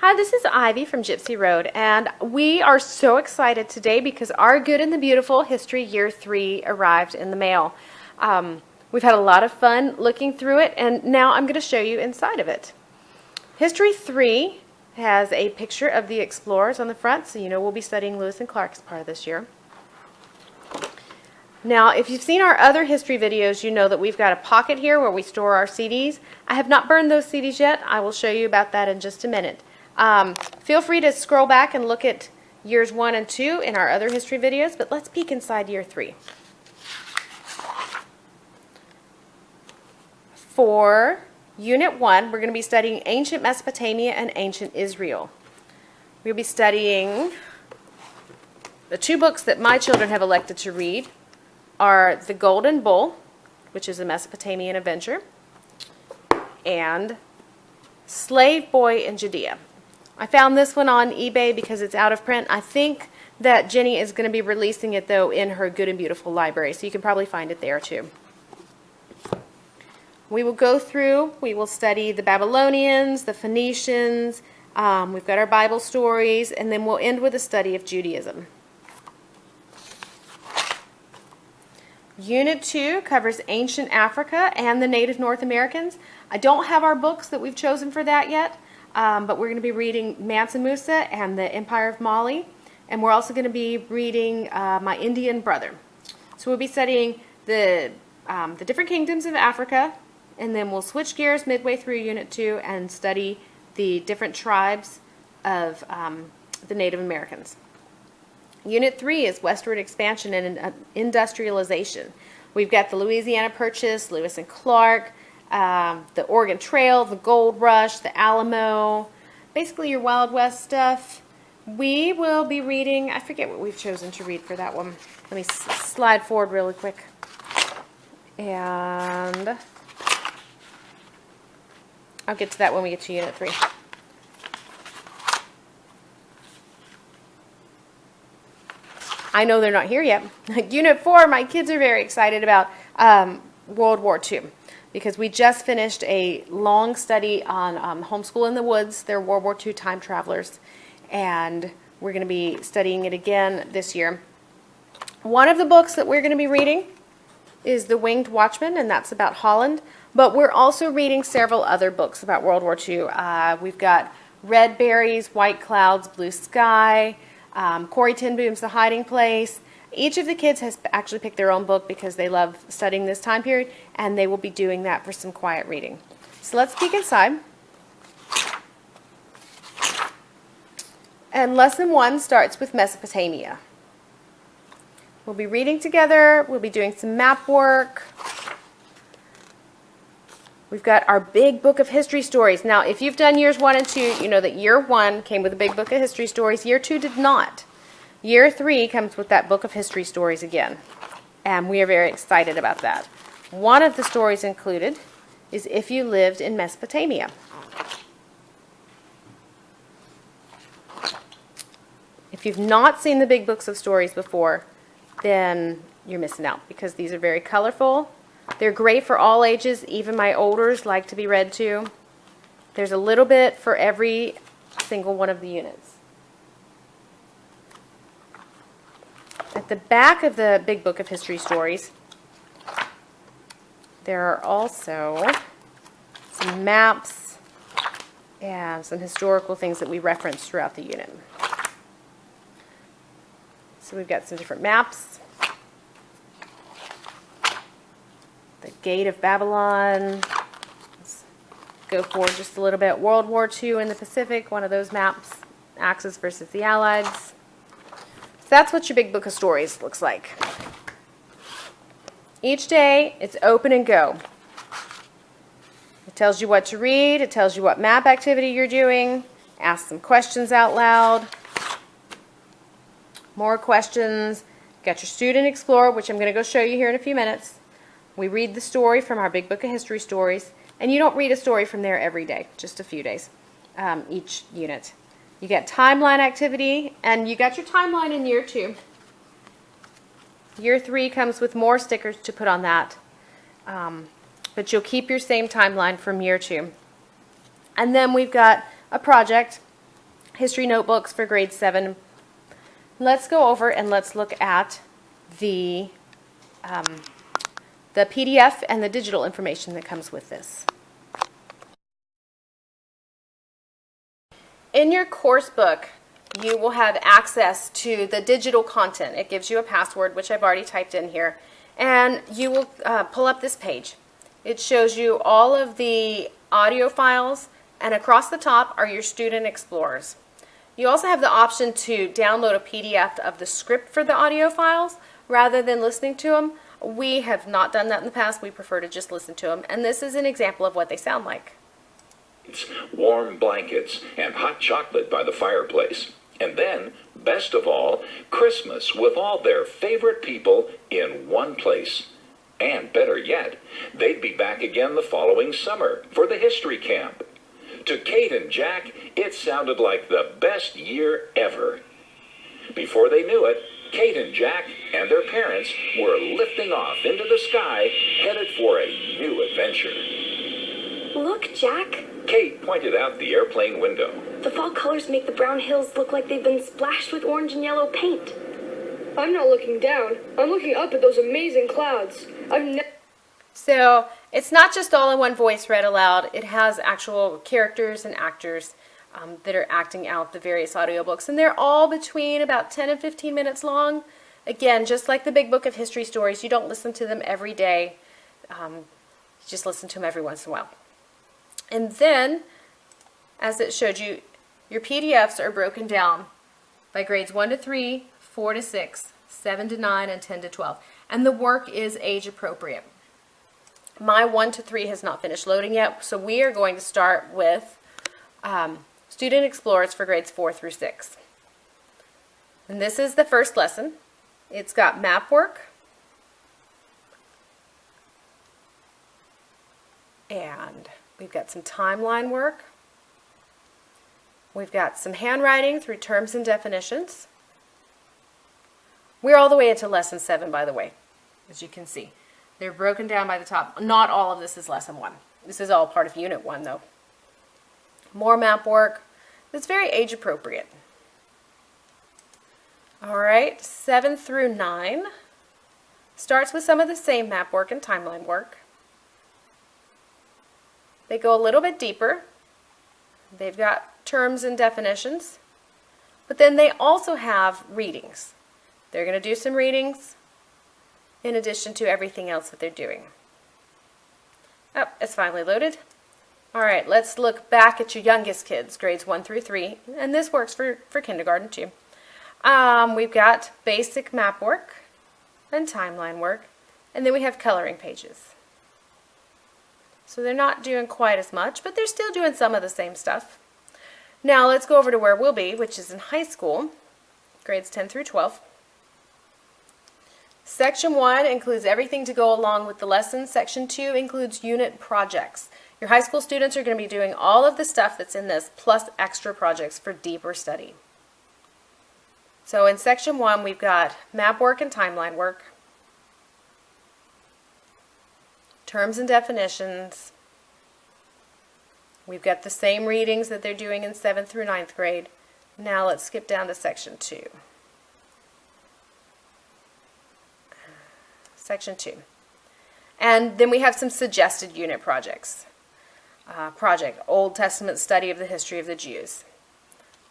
Hi, this is Ivy from Gypsy Road, and we are so excited today because our Good and the Beautiful History Year 3 arrived in the mail. We've had a lot of fun looking through it, and now I'm going to show you inside of it. History 3 has a picture of the explorers on the front, so you know we'll be studying Lewis and Clark as part of this year. Now, if you've seen our other history videos, you know that we've got a pocket here where we store our CDs. I have not burned those CDs yet. I will show you about that in just a minute. Feel free to scroll back and look at years 1 and 2 in our other history videos, but let's peek inside year 3. For Unit 1, we're going to be studying ancient Mesopotamia and ancient Israel. We'll be studying the two books that my children have elected to read are The Golden Bull, which is a Mesopotamian adventure, and Slave Boy in Judea. I found this one on eBay because it's out of print. I think that Jenny is going to be releasing it, though, in her Good and Beautiful library, so you can probably find it there, too. We will go through, we will study the Babylonians, the Phoenicians, we've got our Bible stories, and then we'll end with a study of Judaism. Unit 2 covers ancient Africa and the native North Americans. I don't have our books that we've chosen for that yet. But we're going to be reading Mansa Musa and the Empire of Mali, and we're also going to be reading My Indian Brother. So we'll be studying the different kingdoms of Africa, and then we'll switch gears midway through Unit 2 and study the different tribes of the Native Americans. Unit 3 is Westward Expansion and Industrialization. We've got the Louisiana Purchase, Lewis and Clark, the Oregon Trail, the Gold Rush, the Alamo, basically your Wild West stuff. We will be reading, I forget what we've chosen to read for that one. Let me slide forward really quick. And I'll get to that when we get to Unit 3. I know they're not here yet. Unit 4, my kids are very excited about World War II. Because we just finished a long study on Homeschool in the Woods. They're World War II time travelers, and we're going to be studying it again this year. One of the books that we're going to be reading is The Winged Watchman, and that's about Holland, but we're also reading several other books about World War II. We've got Red Berries, White Clouds, Blue Sky, Corrie ten Boom's The Hiding Place. Each of the kids has actually picked their own book because they love studying this time period, and they will be doing that for some quiet reading. So let's peek inside. And Lesson 1 starts with Mesopotamia. We'll be reading together. We'll be doing some map work. We've got our big book of history stories. Now, if you've done years 1 and 2, you know that year 1 came with a big book of history stories. Year 2 did not. Year 3 comes with that book of history stories again, and we are very excited about that. One of the stories included is If You Lived in Mesopotamia. If you've not seen the big books of stories before, then you're missing out because these are very colorful. They're great for all ages. Even my olders like to be read to. There's a little bit for every single one of the units. At the back of the big book of history stories, there are also some maps and some historical things that we reference throughout the unit. So we've got some different maps. The Gate of Babylon. Let's go forward just a little bit. World War II in the Pacific, one of those maps. Axis versus the Allies. So that's what your big book of stories looks like. Each day, it's open and go. It tells you what to read. It tells you what map activity you're doing. Ask some questions out loud. More questions. Got your student explorer, which I'm going to go show you here in a few minutes. We read the story from our big book of history stories. And you don't read a story from there every day, just a few days, each unit. You get timeline activity, and you got your timeline in year 2. Year 3 comes with more stickers to put on that, but you'll keep your same timeline from year 2. And then we've got a project history notebooks for grade 7. Let's go over and let's look at the PDF and the digital information that comes with this. In your course book, you will have access to the digital content. It gives you a password, which I've already typed in here, and you will pull up this page. It shows you all of the audio files, and across the top are your student explorers. You also have the option to download a PDF of the script for the audio files rather than listening to them. We have not done that in the past. We prefer to just listen to them, and this is an example of what they sound like. Warm blankets and hot chocolate by the fireplace. And then, best of all, Christmas with all their favorite people in one place. And better yet, they'd be back again the following summer for the history camp. To Kate and Jack, it sounded like the best year ever. Before they knew it, Kate and Jack and their parents were lifting off into the sky, headed for a new adventure. Look, Jack. Kate pointed out the airplane window. The fall colors make the brown hills look like they've been splashed with orange and yellow paint. I'm not looking down. I'm looking up at those amazing clouds. So it's not just all in one voice read aloud. It has actual characters and actors that are acting out the various audiobooks. And they're all between about 10 and 15 minutes long. Again, just like the big book of history stories, you don't listen to them every day. You just listen to them every once in a while. And then, as it showed you, your PDFs are broken down by grades 1 to 3, 4 to 6, 7 to 9, and 10 to 12. And the work is age appropriate. My 1 to 3 has not finished loading yet, so we are going to start with Student Explorers for grades 4 through 6. And this is the first lesson. It's got map work, and we've got some timeline work. We've got some handwriting through terms and definitions. We're all the way into lesson 7, by the way, as you can see. They're broken down by the top. Not all of this is lesson 1. This is all part of unit 1, though. More map work. It's very age appropriate. All right, 7 through 9 starts with some of the same map work and timeline work. They go a little bit deeper. They've got terms and definitions, but then they also have readings. They're going to do some readings in addition to everything else that they're doing. Oh, it's finally loaded. All right, let's look back at your youngest kids, grades 1 through 3, and this works for kindergarten too. We've got basic map work and timeline work, and then we have coloring pages. So they're not doing quite as much, but they're still doing some of the same stuff. Now let's go over to where we'll be, which is in high school, grades 10 through 12. Section 1 includes everything to go along with the lesson. Section 2 includes unit projects. Your high school students are going to be doing all of the stuff that's in this, plus extra projects for deeper study. So in Section 1, we've got map work and timeline work, terms and definitions. We've got the same readings that they're doing in 7th through 9th grade. Now let's skip down to Section 2. Section 2. And then we have some suggested unit projects. Project, Old Testament Study of the History of the Jews.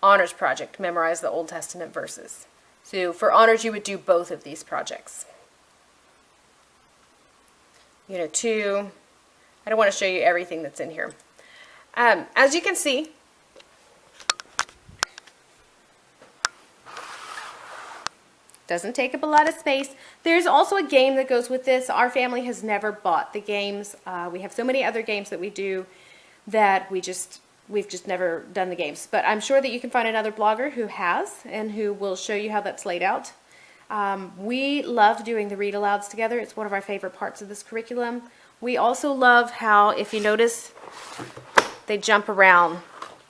Honors project, memorize the Old Testament verses. So for honors, you would do both of these projects. Unit 2. I don't want to show you everything that's in here. As you can see, doesn't take up a lot of space. There's also a game that goes with this. Our family has never bought the games. We have so many other games that we do that we've just never done the games. But I'm sure that you can find another blogger who has and who will show you how that's laid out. We love doing the read alouds together. It's one of our favorite parts of this curriculum. We also love how, if you notice, they jump around.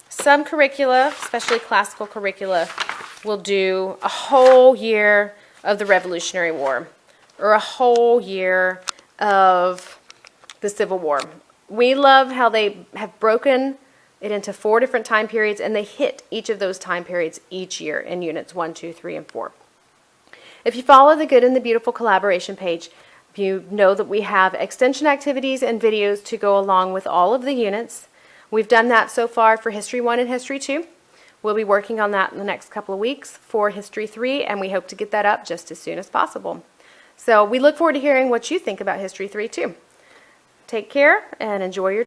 Some curricula, especially classical curricula, will do a whole year of the Revolutionary War or a whole year of the Civil War. We love how they have broken it into 4 different time periods, and they hit each of those time periods each year in units 1, 2, 3, and 4. If you follow the Good and the Beautiful collaboration page, you know that we have extension activities and videos to go along with all of the units. We've done that so far for History 1 and History 2. We'll be working on that in the next couple of weeks for History 3, and we hope to get that up just as soon as possible. So we look forward to hearing what you think about History 3 too. Take care and enjoy your